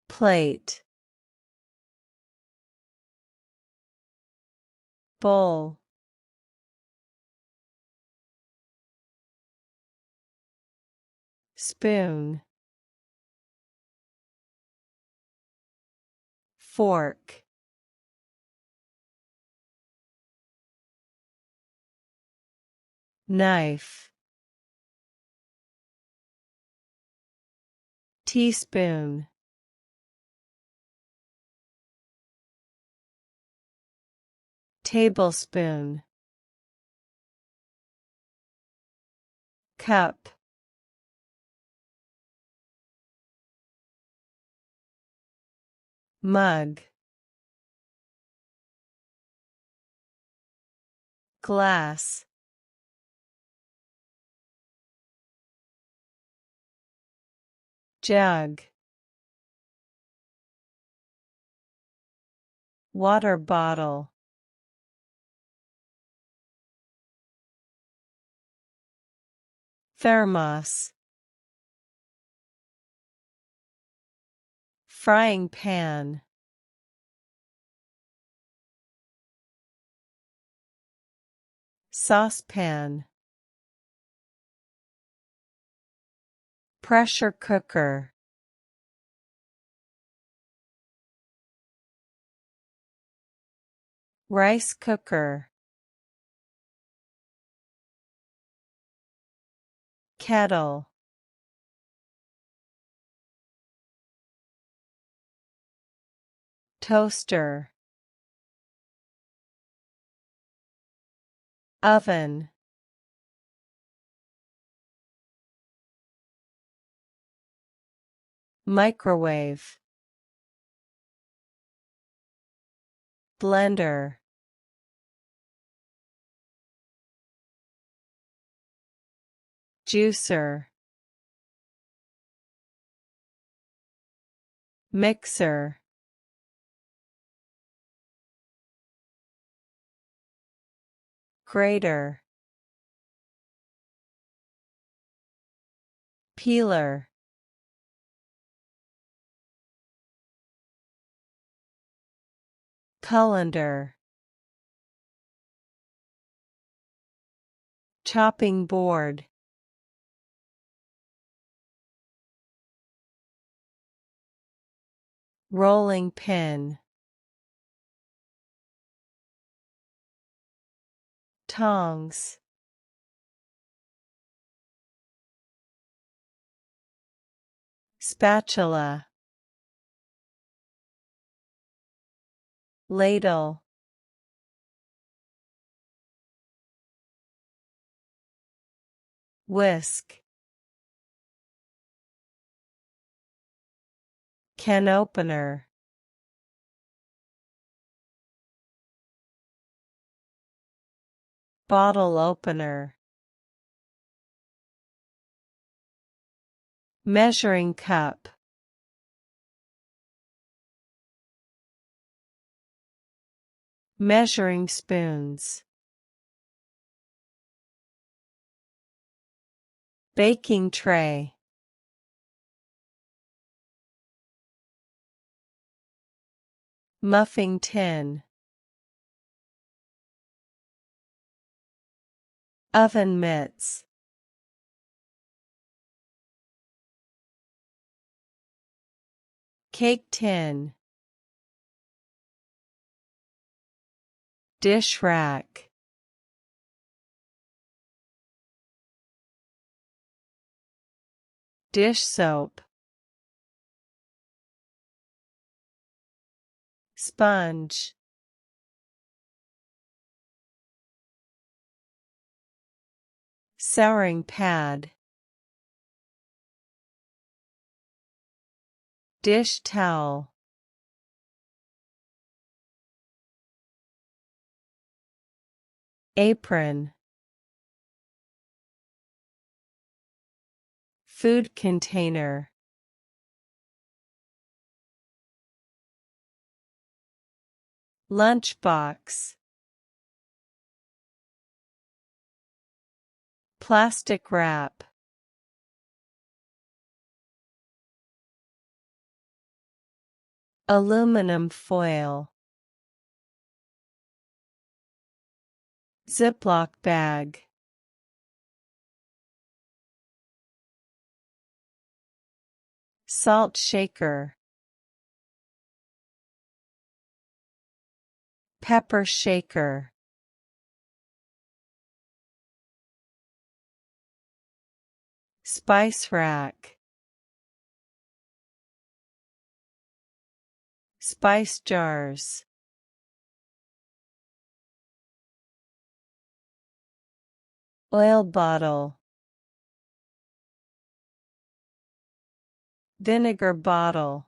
Plate. Bowl. Spoon. Fork. Knife. Teaspoon. Tablespoon. Cup. Mug. Glass. Jug. Water bottle. Thermos. Frying pan. Saucepan. Pressure cooker. Rice cooker. Kettle. Toaster. Oven. Microwave. Blender. Juicer. Mixer. Grater. Peeler. Colander. Chopping board. Rolling pin. Tongs. Spatula. Ladle. Whisk. Can opener. Bottle opener. Measuring cup. Measuring spoons. Baking tray. Muffing tin. Oven mitts. Cake tin. Dish rack. Dish soap. Sponge. Souring pad. Dish towel. Apron. Food container. Lunchbox. Plastic wrap. Aluminum foil. Ziploc bag. Salt shaker. Pepper shaker. Spice rack. Spice jars. Oil bottle. Vinegar bottle.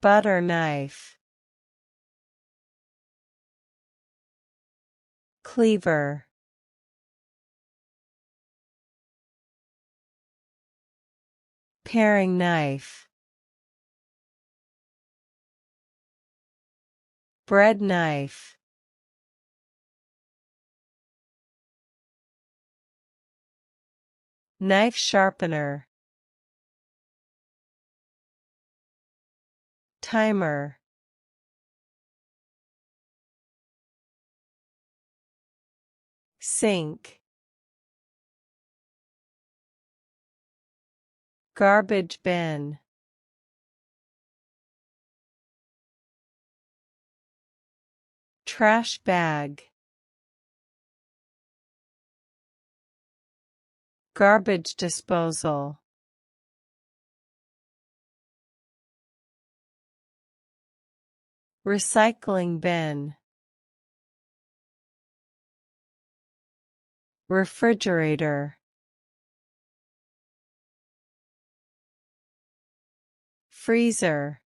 Butter knife. Cleaver. Paring knife. Bread knife. Knife sharpener. Timer. Sink. Garbage bin. Trash bag. Garbage disposal. Recycling bin. Refrigerator. Freezer.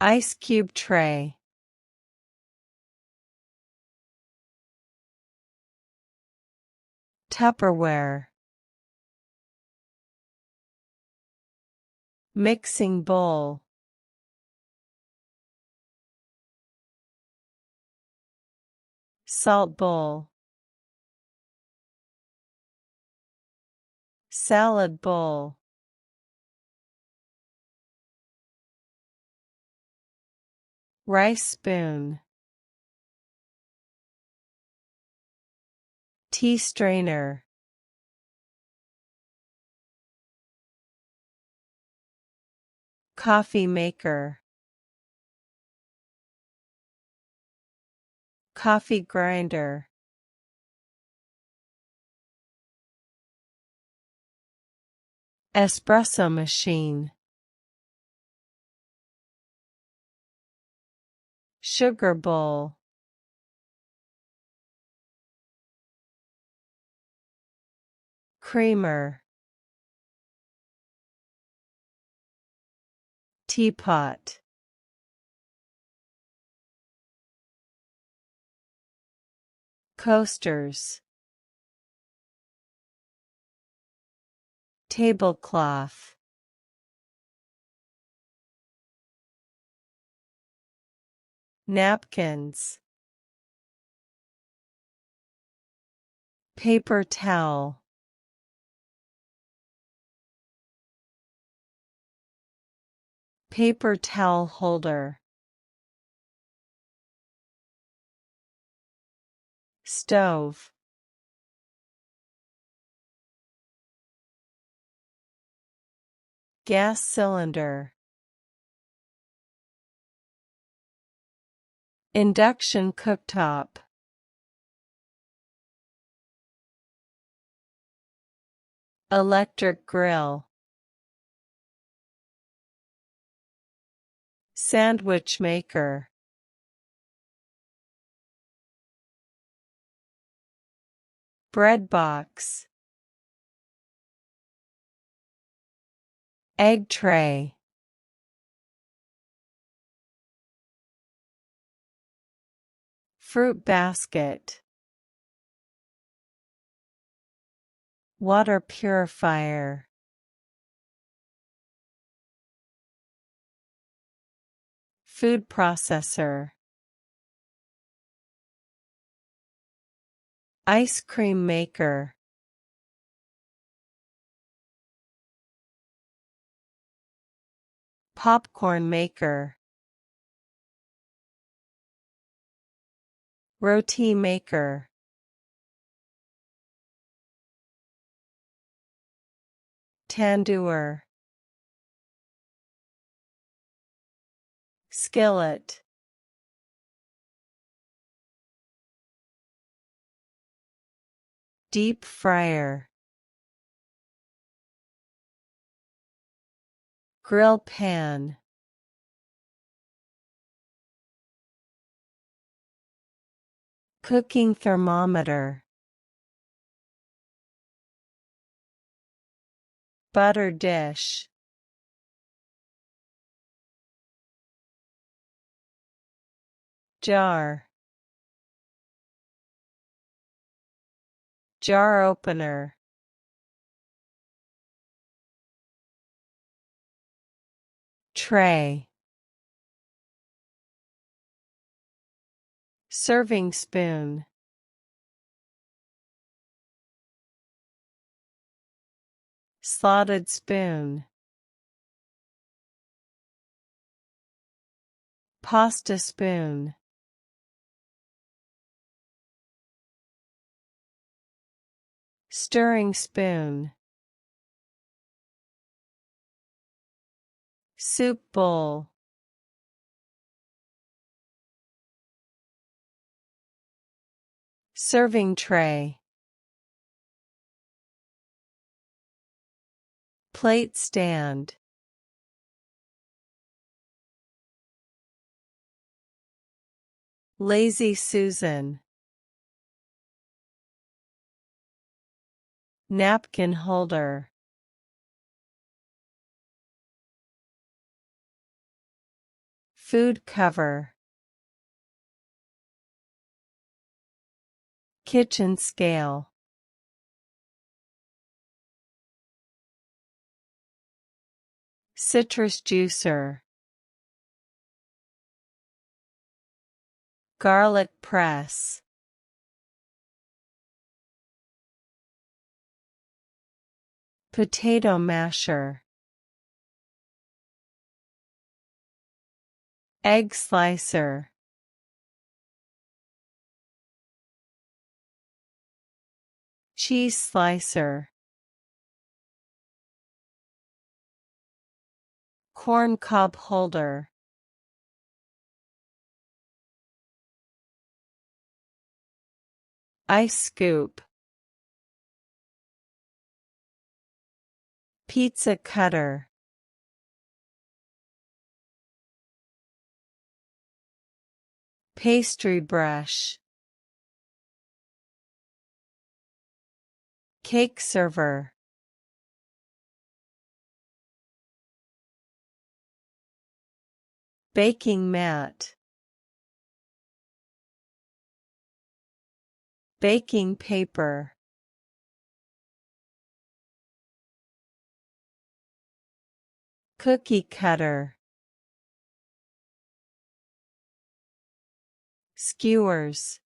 Ice cube tray. Tupperware. Mixing bowl. Salt bowl. Salad bowl. Rice spoon. Tea strainer. Coffee maker. Coffee grinder. Espresso machine. Sugar bowl. Creamer. Teapot. Coasters. Tablecloth. Napkins. Paper towel. Paper towel holder. Stove. Gas cylinder. Induction cooktop. Electric grill. Sandwich maker. Bread box. Egg tray. Fruit basket. Water purifier. Food processor. Ice cream maker. Popcorn maker. Roti maker. Tandoor. Skillet. Deep fryer. Grill pan. Cooking thermometer. Butter dish. Jar. Jar opener. Tray. Serving spoon. Slotted spoon. Pasta spoon. Stirring spoon. Soup bowl. Serving tray. Plate stand. Lazy Susan. Napkin holder. Food cover. Kitchen scale. Citrus juicer. Garlic press. Potato masher. Egg slicer. Cheese slicer. Corn cob holder. Ice scoop. Pizza cutter. Pastry brush. Cake server. Baking mat. Baking paper. Cookie cutter. Skewers.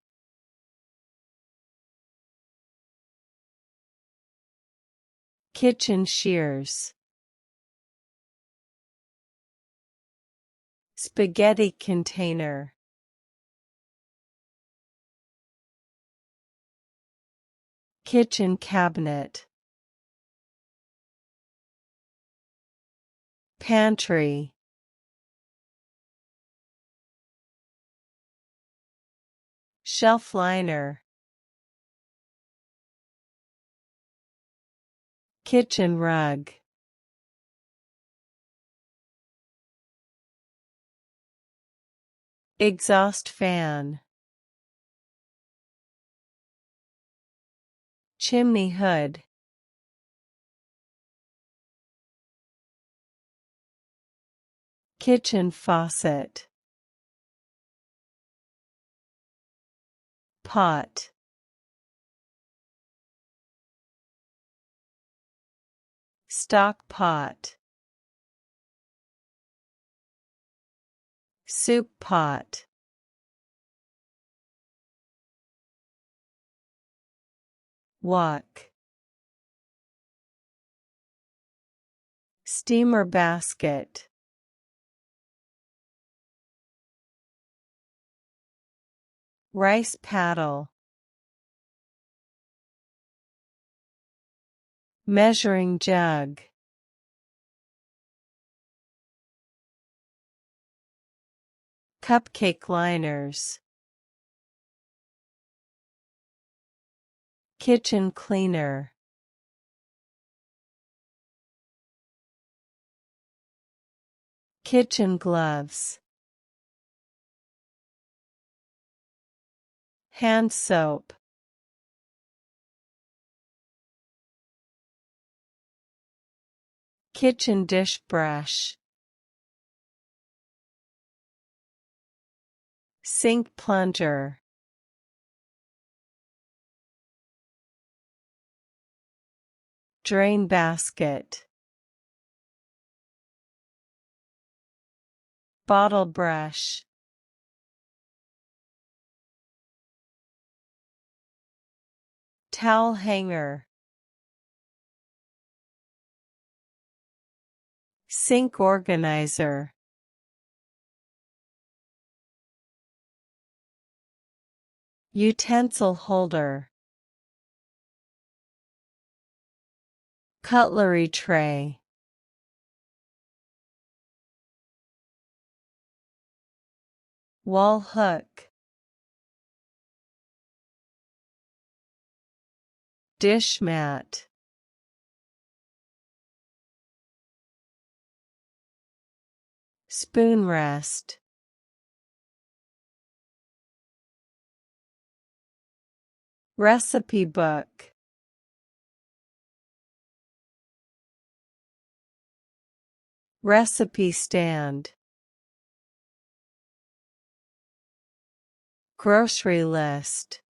Kitchen shears. Spaghetti container. Kitchen cabinet. Pantry. Shelf liner. Kitchen rug. Exhaust fan. Chimney hood. Kitchen faucet. Pot. Stock pot. Soup pot. Walk. Steamer basket. Rice paddle. Measuring jug. Cupcake liners. Kitchen cleaner. Kitchen gloves. Hand soap. Kitchen dish brush. Sink plunger. Drain basket. Bottle brush. Towel hanger. Sink organizer. Utensil holder. Cutlery tray. Wall hook. Dish mat. Spoon rest. Recipe book. Recipe stand. Grocery list.